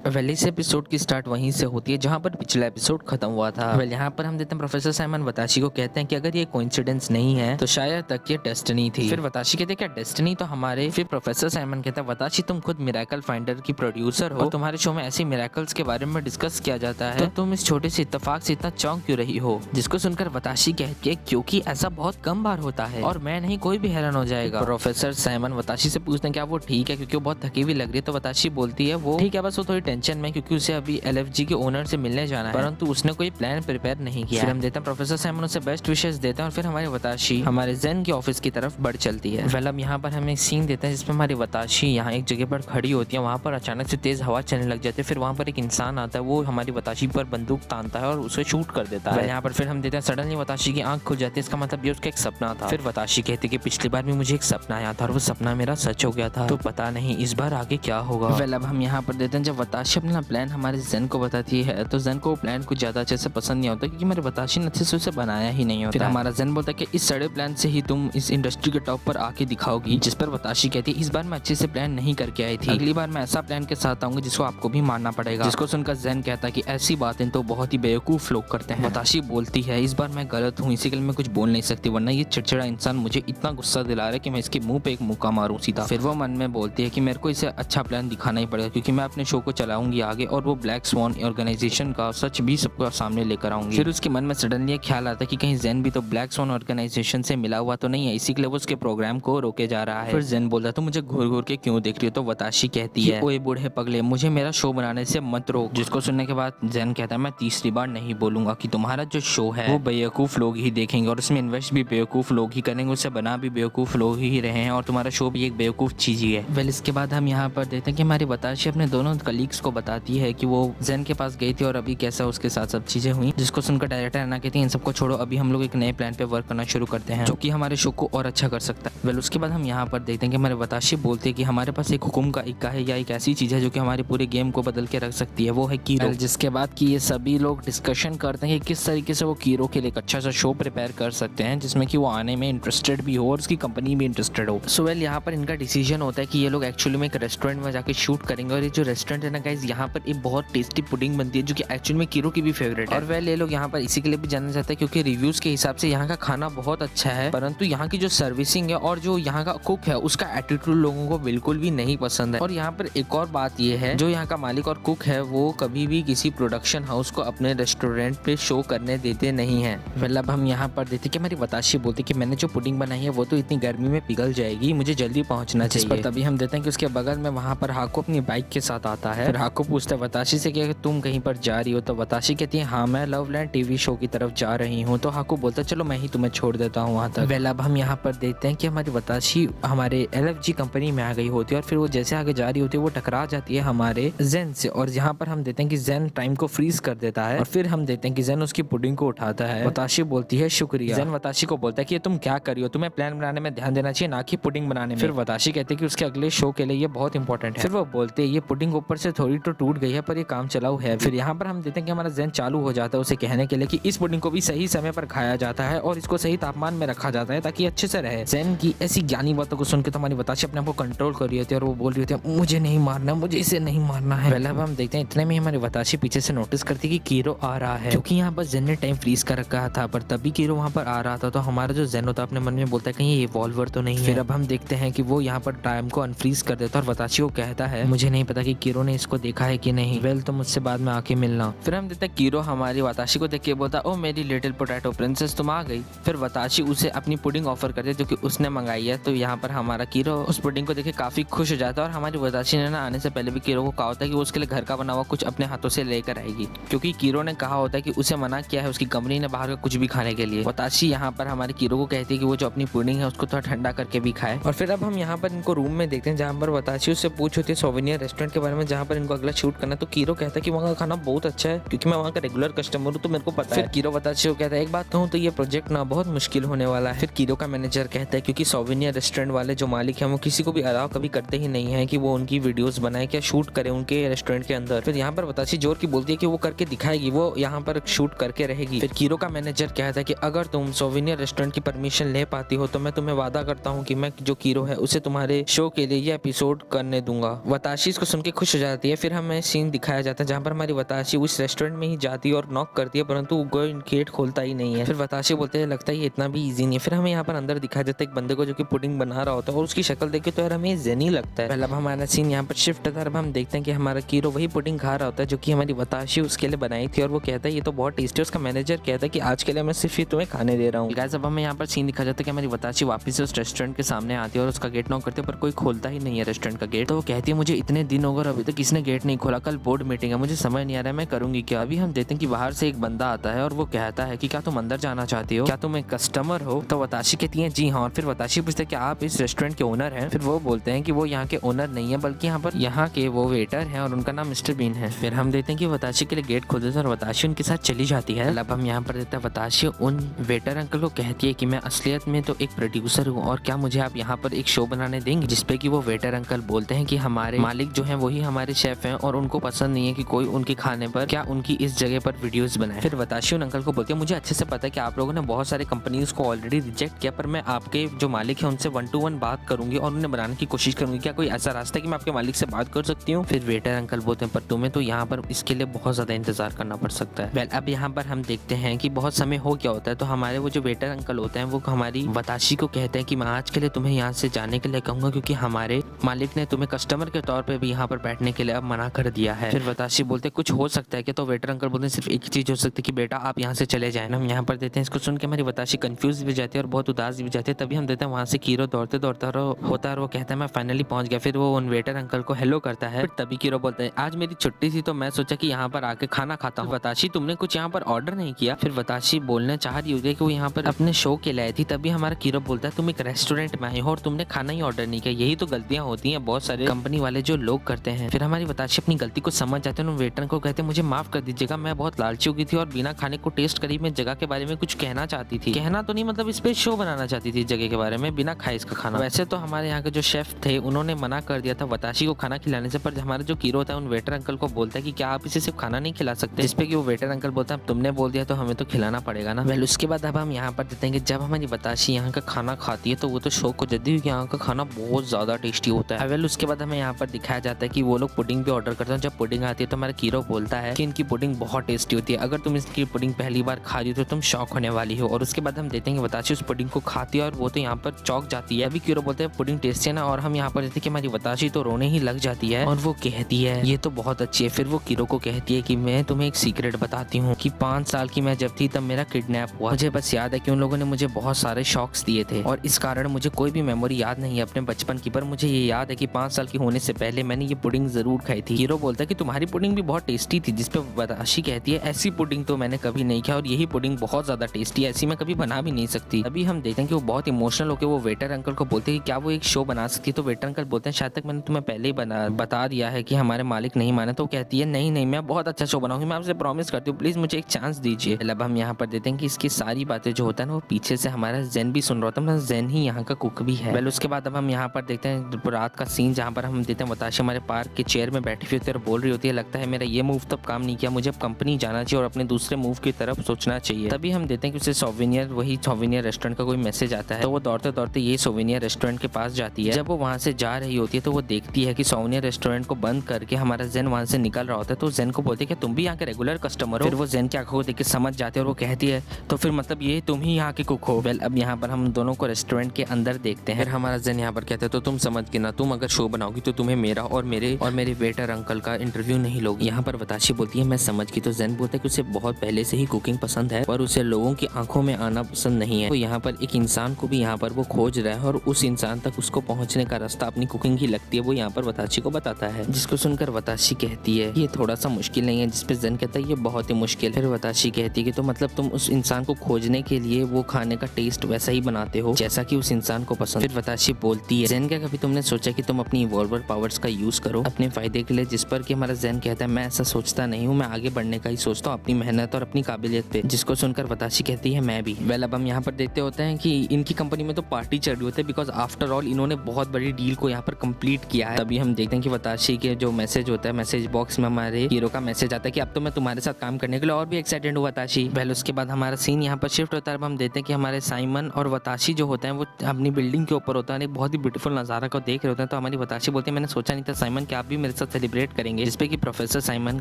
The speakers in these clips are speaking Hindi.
वेल इस एपिसोड की स्टार्ट वहीं से होती है जहां पर पिछला एपिसोड खत्म हुआ था। वेल यहाँ पर हम देखते हैं प्रोफेसर साइमन वताशी को कहते हैं कि अगर ये कोइंसिडेंस नहीं है तो शायद तक ये डेस्टिनी थी। फिर वताशी कहते हैं क्या डेस्टिनी तो हमारे। फिर प्रोफेसर साइमन कहता है वताशी तुम खुद मिरेकल फाइंडर की प्रोड्यूसर हो और तुम्हारे शो में ऐसी मिरेकल्स के बारे में डिस्कस किया जाता है, तो तुम इस छोटे से इत्तेफाक से इतना चौंक क्यों रही हो। जिसको सुनकर वताशी कहती है क्योंकि ऐसा बहुत कम बार होता है और मैं नहीं कोई भी हैरान हो जाएगा। प्रोफेसर साइमन वताशी से पूछते हैं क्या वो ठीक है क्योंकि वो बहुत थकी हुई लग रही है। तो वताशी बोलती है वो ठीक है, बस वो थोड़ी टेंशन में क्योंकि उसे अभी LFG के ओनर से मिलने जाना है, परंतु उसने कोई प्लान प्रिपेयर नहीं किया। फिर हम देते हैं प्रोफेसर साइमन उसे बेस्ट विशेस देते हैं और फिर हमारी वताशी हमारे जेन के ऑफिस की तरफ बढ़ चलती है। वेल अब यहाँ पर हमें एक सीन देते हैं जिसमें हमारी वताशी यहाँ एक जगह पर खड़ी होती है, वहाँ पर अचानक से तेज हवा चलने लग जाती है। फिर वहाँ पर एक इंसान आता है, वो हमारी वताशी पर बंदूक तानता है और उसे शूट कर देता है। यहाँ पर फिर हम देते हैं सडनली वताशी की आंख खुल जाती है, इसका मतलब ये उसका एक सपना था। फिर वताशी कहती है कि पिछली बार भी मुझे एक सपना आया था और वो सपना मेरा सच हो गया था, तो पता नहीं इस बार आगे क्या होगा। वेल अब हम यहाँ पर देते हैं जब वताशी अपना प्लान हमारे जेन को बताती है तो जेन को प्लान कुछ ज्यादा अच्छे से पसंद नहीं होता क्योंकि मेरे वताशी ने अच्छे से उसे बनाया ही नहीं होता। फिर हमारा जेन बोलता है कि इस सड़े प्लान से ही तुम इस इंडस्ट्री के टॉप पर आके दिखाओगी। जिस पर वताशी कहती है इस बार मैं अच्छे से प्लान नहीं करके आई थी, अगली बार मैं ऐसा प्लान के साथ आऊंगी जिसको आपको भी मानना पड़ेगा। जिसको सुनकर जेन कहता है कि ऐसी बातें तो बहुत ही बेवकूफ लोग करते हैं। वताशी बोलती है इस बार मैं गलत हूँ, इसी के लिए मैं कुछ बोल नहीं सकती, वरना ये चिड़चिड़ा इंसान मुझे इतना गुस्सा दिला रहा है कि मैं इसके मुंह पे एक मुक्का मारूं सीधा। फिर वो मन में बोलती है कि मेरे को इसे अच्छा प्लान दिखाना ही पड़ेगा क्योंकि मैं अपने शो को चलाऊंगी आगे और वो ब्लैक स्वान ऑर्गेनाइजेशन का सच भी सबको सामने लेकर आऊंगी। फिर उसके मन में सडनली एक ख्याल आता है कि कहीं जेन भी तो ब्लैक स्वान ऑर्गेनाइजेशन से मिला हुआ तो नहीं है, इसी के लिए वो उसके प्रोग्राम को रोके जा रहा है। फिर जेन बोलता है तो मुझे घूर घूर के क्यों देख रही हो। तो वताशी कहती है ओए बूढ़े पगले मुझे मेरा शो बनाने से मत रोक। जिसको सुनने के बाद जेन कहता है मैं तीसरी बार नहीं बोलूंगा कि तुम्हारा जो शो है वो बेवकूफ लोग ही देखेंगे और उसमें इन्वेस्ट भी बेवकूफ लोग ही करेंगे, उसे बना भी बेवकूफ लोग ही रहे हैं और तुम्हारा शो भी एक बेवकूफ चीज ही है। वेल इसके बाद हम यहाँ पर देखते हैं कि हमारी वताशी अपने दोनों कलीग्स को बताती है कि वो जेन के पास गई थी और अभी कैसा उसके साथ सब चीजें हुई। जिसको सुनकर डायरेक्टर अन्ना कहती है इन सबको छोड़ो, अभी हम लोग एक नए प्लान पे वर्क करना शुरू करते हैं जो कि हमारे शो को और अच्छा कर सकता है। वेल उसके बाद हम यहाँ पर देखते हैं कि हमारे वताशी बोलते हैं कि हमारे पास एक हुकुम का इक्का है या एक ऐसी चीज है जो कि हमारे पूरे गेम को बदल के रख सकती है, वो है कीरो। जिसके बाद कि ये सभी लोग डिस्कशन करते हैं कि किस तरीके से वो कीरो के लिए एक अच्छा सा शो प्रिपेयर कर सकते हैं जिसमें कि वो आने में इंटरेस्टेड भी हो और उसकी कंपनी भी इंटरेस्टेड हो। सो वेल यहाँ पर इनका डिसीजन होता है कि ये लोग एक्चुअली में एक रेस्टोरेंट में जाके शूट करेंगे और ये जो रेस्टोरेंट है ना गाइस यहाँ पर एक बहुत टेस्टी पुडिंग बनती है जो कि एक्चुअली में कीरो की भी फेवरेट है। और वेल ये लोग यहाँ पर इसी के लिए भी जाना चाहते हैं क्योंकि रिव्यूज के हिसाब से यहाँ का खाना बहुत अच्छा है, परंतु यहाँ की जो सर्विसिंग है और जो यहाँ का कुक है उसका एटीट्यूड लोगों को बिल्कुल भी नहीं पसंद है। और यहाँ पर एक और बात ये है जो यहाँ का मालिक और कुक है वो कभी भी किसी प्रोडक्शन हाउस को अपने रेस्टोरेंट पे शो करने देते नहीं है। वेल अब हम यहाँ पर देखते कि हमारी वताशी बोलती कि मैंने जो पुडिंग बनाई है वो तो इतनी गर्मी में पिघल जाएगी, मुझे जल्दी पहुंचना चाहिए। पर तभी हम देते हैं कि उसके बगल में वहाँ पर हाको अपनी बाइक के साथ आता है। फिर हाको पूछता है वताशी से कि तुम कहीं पर जा रही हो। तो वताशी कहती है हाँ मैं लवलैंड टीवी शो की तरफ जा रही हूँ। तो हाको बोलता है चलो मैं ही तुम्हें छोड़ देता हूँ वहाँ तक। वेल अब हम यहाँ पर देखते हैं कि हमारी वताशी हमारे LFG कंपनी में आ गई होती है और फिर वो जैसे आगे जा रही होती है वो टकरा जाती है हमारे जेन से और यहाँ पर हम देते हैं कि जेन टाइम को फ्रीज कर देता है और फिर हम देते हैं कि जेन उसकी पुडिंग को उठाता है। वताशी बोलती है शुक्रिया। जेन वताशी को बोलता है कि ये तुम क्या कर रही हो, तुम्हें प्लान बनाने में ध्यान देना चाहिए ना कि पुडिंग बनाने में। फिर वताशी कहती है कि उसके अगले शो के लिए ये बहुत इंपॉर्टेंट है। फिर वो बोलते हैं ये पुडिंग ऊपर से थोड़ी तो टूट गई है पर ये काम चलाऊ है। फिर यहाँ पर हम देते हैं कि हमारा जेन चालू हो जाता है उसे कहने के लिए कि इस पुडिंग को भी सही समय पर खाया जाता है और इसको सही तापमान में रखा जाता है ताकि अच्छे से रहे। जेन की ऐसी ज्ञानी बातों को सुनकर तो हमारी वताशी अपने आप को कंट्रोल कर रही होती है और वो बोल रही होती है मुझे नहीं मारना, मुझे इसे नहीं मारना है। पहले अब हम देखते हैं इतने में हमारी वताशी पीछे से नोटिस करती है कि कीरो आ रहा है क्योंकि यहाँ पर जेन ने टाइम फ्रीज कर रखा था, पर तभी कीरो वहाँ पर आ रहा था। तो हमारा जो जेन होता है अपने मन में बोलता है कहीं ये वॉल्वर तो नहीं है। फिर अब हम देखते हैं कि वो यहाँ पर टाइम को अनफ्रीज कर देता है और वताशी को कहता है मुझे नहीं पता कि कीरो ने इसको देखा है कि नहीं, वेल तो मुझसे बाद में आके मिलना। फिर हम देखते हैं कीरो हमारी वताशी को देख के बोलता ओ मेरी लिटिल पोटैटो प्रिंसेस तुम आ गई। फिर वताशी उसे अपनी पुडिंग ऑफर करती है जो कि उसने मंगाई है। तो यहाँ पर हमारा कीरो उस पुडिंग को देखे काफी खुश हो जाता है और हमारी वताशी ने ना आने से पहले भी कीरो को कहा होता है कि वो उसके लिए घर का बना हुआ कुछ अपने हाथों से लेकर आएगी क्योंकि कीरो ने कहा होता है कि उसे मना किया है उसकी कंपनी ने बाहर का कुछ भी खाने के लिए। वताशी यहाँ पर हमारे कीरो को कहती है कि वो जो अपनी पुडिंग है उसको थोड़ा ठंडा करके भी खाए। और फिर अब हम यहाँ पर इनको रूम में देखते हैं जहाँ पर वताशी उससे पूछ होती है सोवेनियर रेस्टोरेंट के बारे में जहाँ पर इनको अगला शूट करना। तो कीरो कहता है कि वहाँ का खाना बहुत अच्छा है क्योंकि मैं वहाँ का रेगुलर कस्टमर हूँ तो मेरे को पता है। फिर कीरो वताशी को कहता है एक बात कहूँ तो ये प्रोजेक्ट ना बहुत मुश्किल होने वाला है। फिर कीरो का मैनेजर कहता है क्योंकि सोवेनियर रेस्टोरेंट वाले जो मालिक हैं वो किसी को भी अलाउ कभी करते ही नहीं है कि वो उनकी वीडियोस बनाए क्या शूट करे उनके रेस्टोरेंट के अंदर। फिर यहाँ पर वताशी जोर की बोलती है कि वो करके दिखाएगी, वो यहाँ पर शूट करके रहेगी। फिर कीरो का मैनेजर कहता है कि अगर तुम सोवेनियर रेस्टोरेंट की परमिशन ले पाती हो तो मैं तुम्हें वादा करता हूँ कि मैं जो कीरो है उसे तुम्हारे शो के लिए ये एपिसोड करने दूंगा। वताशी इसको सुन के खुश हो जाती है। फिर हमें सीन दिखाया जाता है जहाँ पर हमारी वताशी उस रेस्टोरेंट में ही जाती है और नॉक करती है, परंतु कोई गेट खोलता ही नहीं है। फिर वताशी बोलते हैं लगता है ये इतना भी इजी नहीं है। फिर हमें यहाँ पर अंदर दिखाया जाता है एक बंदे को जो कि पुडिंग बना रहा होता है और उसकी शक्ल देख के तो यार हमें जेन ही लगता है। अब हमारा सीन यहाँ पर शिफ्ट होता है। अब हम देखते हैं कि हमारा कीरो वही पुडिंग खा रहा होता है जो कि हमारी वताशी उसके लिए बनाई थी और वो कहता है ये तो बहुत टेस्टी है। उसका मैनेजर कहता है कि आज के लिए मैं सिर्फ ये तुम्हें खाने दे रहा हूँ। गाइस अब हमें यहाँ पर सीन दिखा जाता है कि हमारी वताशी वापस से उस रेस्टोरेंट के सामने आती है और उसका गेट नॉक करती है पर कोई खोलता ही नहीं है रेस्टोरेंट का गेट। तो वो कहती है मुझे इतने दिन हो गए अभी तक किसने गेट नहीं खोला, कल बोर्ड मीटिंग है, मुझे समझ नहीं आ रहा है मैं करूंगी क्या। अभी हम देखते हैं कि बाहर से एक बंदा आता है और वो कहता है कि क्या तुम अंदर जाना चाहती हो, क्या तुम एक कस्टमर हो। तो वताशी कहती है जी हाँ। और फिर वताशी पूछते हैं कि आप इस रेस्टोरेंट के ओनर हैं। फिर वो बोलते हैं कि वो यहाँ के ओनर नहीं है बल्कि यहाँ के वो वेटर हैं और उनका नाम मिस्टर बीन है। फिर हम देखते हैं कि वताशी के लिए गेट खोल देते हैं और वताशी उनके साथ चली जाती है। अब हम यहाँ पर देखते हैं वताशी उन वेटर अंकल को कहती है कि मैं असलियत में तो एक प्रोड्यूसर हूँ और क्या मुझे आप यहाँ पर एक शो बनाने देंगे, जिसपे कि वो वेटर अंकल बोलते हैं कि हमारे मालिक जो हैं वही हमारे शेफ हैं और उनको पसंद नहीं है कि कोई उनके खाने पर क्या उनकी इस जगह पर वीडियोस बनाए। फिर वताशी उन अंकल को बोलती है मुझे अच्छे से पता है कि आप लोगों ने बहुत सारे कंपनीज को ऑलरेडी रिजेक्ट किया, पर मैं आपके जो मालिक है उनसे 1 to 1 बात करूंगी और उन्हें बनाने की कोशिश करूंगी। क्या कोई ऐसा रास्ता है कि मैं आपके मालिक से बात कर सकती हूँ। फिर वेटर अंकल बोलते हैं पर तुम्हें तो यहाँ पर इसके लिए बहुत ज्यादा इंतजार करना पड़ सकता है। अब यहाँ पर हम देखते हैं कि बहुत समय हो गया होता है तो हमारे वो जो वेटर अंकल होते हैं वो हमारी वताशी को कहते हैं कि मैं आज के लिए तुम्हें यहाँ से जाने के लिए कहूंगा क्योंकि हमारे मालिक ने तुम्हें कस्टमर के तौर पे भी यहाँ पर बैठने के लिए अब मना कर दिया है। फिर वताशी बोलते कुछ हो सकता है कि, तो वेटर अंकल बोलते हैं सिर्फ एक चीज हो सकती है कि बेटा आप यहाँ से चले जाए। हम यहाँ पर देते हैं इसको सुन के हमारी वताशी कंफ्यूज भी जाती है और बहुत उदास भी जाती है। तभी हम देते हैं वहाँ से कीरो दौड़ते दौड़ता होता है और वो कहता है मैं फाइनली पहुंच गया। फिर वो उन वेटर अंकल को हेलो करता है। फिर तभी कीरो बोलता है आज मेरी छुट्टी थी तो मैं सोचा कि यहाँ पर आके खाना खाता हूँ। वताशी तुमने कुछ यहाँ पर ऑर्डर नहीं किया। फिर वताशी बोलने चाह रही होती है कि वो यहाँ पर अपने शो के लिए आई थी। तभी हमारा कीरो बोलता है तुम एक रेस्टोरेंट में आई हो और तुमने खाना ही ऑर्डर नहीं किया। यही तो गलतियां होती हैं बहुत सारे कंपनी वाले जो लोग करते हैं। फिर हमारी वताशी अपनी गलती को समझ जाते हैं। वेटर को कहते हैं मुझे माफ कर दीजिएगा, मैं बहुत लालची हो गई थी और बिना खाने को टेस्ट करी मैं जगह के बारे में कुछ कहना चाहती थी। कहना तो नहीं मतलब इस पे शो बनाना चाहती थी जगह के बारे में बिना खाए इसका खाना। वैसे तो हमारे यहाँ के जो शेफ थे उन्होंने मना कर दिया था वताशी को खाना खिलाने से, पर हमारा जो कीरो था उन वेटर अंकल को बोलता है कि क्या आप इसे सिर्फ खाना नहीं खिला सकते, जिसपे कि वो वेटर अंकल बोलता है तुमने बोल दिया तो हमें तो खिलाना पड़ेगा ना। वेल उसके बाद अब हम यहाँ पर देते हैं कि जब हमारी वताशी यहाँ का खाना खाती है तो वो तो शौक को जदी हुई यहाँ का खाना बहुत ज्यादा टेस्टी होता है। वेल उसके बाद हमें यहाँ पर दिखाया जाता है कि वो लोग पुडिंग भी ऑर्डर करते हैं। जब पुडिंग आती है तो हमारा कीरो बोलता है कि इनकी पुडिंग बहुत टेस्टी होती है, अगर तुम इसकी पुडिंग पहली बार खा रही हो तो तुम शौक होने वाली हो। और उसके बाद हम देते हैं कि वताशी उस पुडिंग को खाती है और वो तो यहाँ पर चौक जाती है। अभी कीरो बोलते हैं पुडिंग टेस्टी है ना, और हम यहाँ पर देते हैं कि हमारी वताशी तो रोने ही लग जाती है और वो कहती है ये तो बहुत अच्छी है। फिर वो कीरो को कहती है कि मैं तुम्हें एक सीक्रेट बताती हूँ कि 5 साल की मैं जब थी तब मेरा किडनैप हुआ। मुझे बस याद है कि उन लोगों ने मुझे बहुत सारे शॉक्स दिए थे और इस कारण मुझे कोई भी मेमोरी याद नहीं है अपने बचपन की, पर मुझे ये याद है कि 5 साल की होने से पहले मैंने ये पुडिंग जरूर खाई थी। हीरो बोलता है कि तुम्हारी पुडिंग भी बहुत टेस्टी थी, जिसपे वताशी कहती है ऐसी पुडिंग तो मैंने कभी नहीं खाई और यही पुडिंग बहुत ज्यादा टेस्टी है, ऐसी मैं कभी बना भी नहीं सकती। अभी हम देखते हैं कि वो बहुत इमोशनल होकर वो वेटर अंकल को बोलते हैं कि क्या वो एक शो बना सकती है। तो वेटर अंकल बोलते हैं शायद तक मैंने तुम्हें पहले ही बता दिया है कि हमारे मालिक नहीं माने। तो कहती है नहीं नहीं मैं बहुत अच्छा शो बनाऊंगी, मैं आपसे प्रॉमिस करती हूँ, प्लीज मुझे एक चांस दीजिए। अब हम यहाँ पर देते हैं कि इसकी सारी बातें जो होता है ना वो पीछे से हमारा जेन भी सुन रहा होता है, मतलब जेन ही यहाँ का कुक भी है। उसके बाद अब हम यहाँ पर देखते हैं रात का सीन जहाँ पर हम देखते हैं वताशी हमारे पार्क के चेयर में बैठी हुई होती है और बोल रही होती है लगता है मेरा ये मूव तब काम नहीं किया, मुझे अब कंपनी जाना चाहिए और अपने दूसरे मूव की तरफ सोचना चाहिए। तभी हम देते हैं कि उसे सोवेनियर रेस्टोरेंट का कोई मैसेज आता है तो वो दौड़ते दौड़ते ये सोवेनियर रेस्टोरेंट के पास जाती है। जब वो वहाँ से जा रही होती है तो वो देखती है कि सोवेनियर रेस्टोरेंट को बंद करके हमारा जेन वहाँ से निकल रहा होता है। तो जेन को बोलते हैं कि तुम भी यहाँ के रेगुलर कस्टमर हो। फिर वो जेन की आंखों को देख के समझ जाते हैं और वो कहती है तो फिर मतलब ये तुम ही यहाँ के कुक हो। वेल अब यहाँ पर हम दोनों को रेस्टोरेंट के अंदर देखते हैं। फिर हमारा जेन यहाँ पर कहते हैं तो तुम समझ के ना, तुम अगर शो बनाओगी तो तुम्हें मेरा और मेरे वेटर अंकल का इंटरव्यू नहीं लोगी। यहाँ पर वताशी बोलती है मैं समझ की। तो जेन बोलता है कि उसे बहुत पहले से ही कुकिंग पसंद है और उसे लोगों की आंखों में आना पसंद नहीं है। तो यहाँ पर एक इंसान को भी यहाँ पर वो खोज रहा है और उस इंसान तक उसको पहुँचने का रास्ता अपनी कुकिंग ही लगती है, वो यहाँ पर वताशी को बताता है। जिसको सुनकर वताशी कहती है ये थोड़ा सा मुश्किल नहीं है, जिसपे जेन कहता है ये बहुत ही मुश्किल। फिर वताशी कहती है कि तो मतलब तुम उस इंसान को खोजने के लिए वो खाने का टेस्ट वैसा ही बनाते हो जैसा कि उस इंसान को पसंद। फिर वताशी बोलती है जेन क्या कभी तुमने सोचा कि तुम अपनी इवॉल्वर पावर्स का यूज करो अपने फायदे के लिए। जिस पर कि हमारा जेन कहता है मैं ऐसा सोचता नहीं हूँ, मैं आगे बढ़ने का ही सोचता हूँ अपनी मेहनत और अपनी काबिलियत पे। जिसको सुनकर वताशी कहती है मैं भी। वेल अब हम यहाँ पर देखते होते हैं कि इनकी कंपनी में तो पार्टी चल रही होती है बिकॉज आफ्टर ऑल इन्होंने बहुत बड़ी डील को यहाँ पर कंप्लीट किया है। तभी हम देखते हैं कि वताशी के जो मैसेज होता है मैसेज बॉक्स में हमारे हीरो का मैसेज आता है कि अब तो मैं तुम्हारे साथ काम करने के लिए और भी एक्साइटेड हूँ वताशी। वेल उसके बाद हमारा सीन यहाँ पर शिफ्ट होता है। अब हम देखते हैं कि हमारे साइमन और वताशी जो होते हैं वो अपनी बिल्डिंग के ऊपर होता है, बहुत ही ब्यूटीफुल नजारा को देख रहे होते हैं। तो हमारी वताशी बोलती है मैंने सोचा नहीं था साइमन कि आप भी मेरे साथ सेलिब्रेट करेंगे, जिसपे कि प्रोफेसर साइमन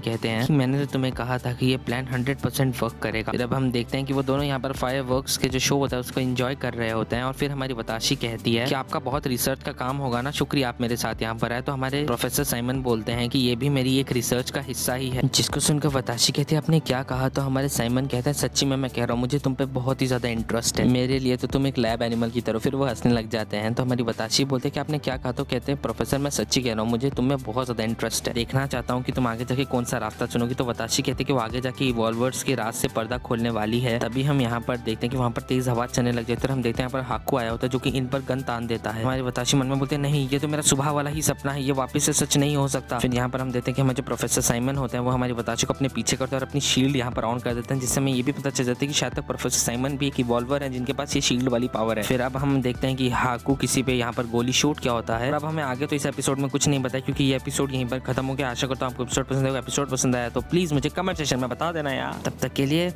कहते हैं कि मैंने तो तुम्हें कहा था कि ये प्लान 100% वर्क करेगा। फिर अब हम देखते हैं कि वो दोनों यहाँ पर फायरवर्क्स के जो शो होता है उसको एंजॉय कर रहे होते हैं और फिर हमारी वताशी कहती है कि आपका बहुत रिसर्च का काम होगा ना, शुक्रिया आप मेरे साथ यहाँ पर आए। तो हमारे प्रोफेसर साइमन बोलते हैं कि ये भी मेरी एक रिसर्च का हिस्सा ही है, जिसको सुनकर वताशी कहती है आपने क्या कहा? तो हमारे साइमन कहते हैं सच्ची में मैं कह रहा हूँ, मुझे तुम पे बहुत ही ज्यादा इंटरेस्ट है, मेरे लिए तो तुम एक लैब एनिमल की तरह। फिर वो हंसने लग जाते हैं। तो हमारी वताशी बोलते हैं कि आपने क्या कहा? तो कहते हैं प्रोफेसर मैं सच्ची कह रहा हूँ, मुझे तुम में बहुत ज्यादा इंटरेस्ट है, देखना चाहता हूँ कि तुम आगे जाके कौन सा रास्ता चुनोगी। तो वताशी कहते हैं कि वो आगे जाके इवॉल्वर्स के राज से पर्दा खोलने वाली है। तभी हम यहाँ पर देखते हैं कि वहाँ पर तेज हवा चलने लग जाती है। हम देखते हैं यहाँ पर हाकू आया होता है जो कि इन पर गन तान देता है। हमारे वताशी मन में बोलते हैं नहीं, ये तो मेरा सुबह वाला ही सपना है, ये वापस से सच नहीं हो सकता। फिर यहाँ पर हम देखते हैं कि हमारे जो प्रोफेसर साइमन होते हैं वो हमारी वताशी को अपने पीछे करते हैं और अपनी शील्ड यहाँ पर ऑन कर देते हैं, जिससे हमें ये भी पता चल जाता है कि शायद तक प्रोफेसर साइमन भी एक इवॉल्वर है जिनके पास ये शील्ड वाली पावर है। फिर अब हम देखते हैं कि हाकू किसी पे यहाँ पर गोली शूट क्या होता है। और अब हमें आगे तो इस एपिसोड में कुछ नहीं बताया क्योंकि ये एपिसोड यहीं पर खत्म हो गया। आशा करता हूँ आपको एपिसोड पसंद आएगा। एपिसोड पसंद आया तो प्लीज मुझे कमेंट सेक्शन में बता देना यार। तब तक के लिए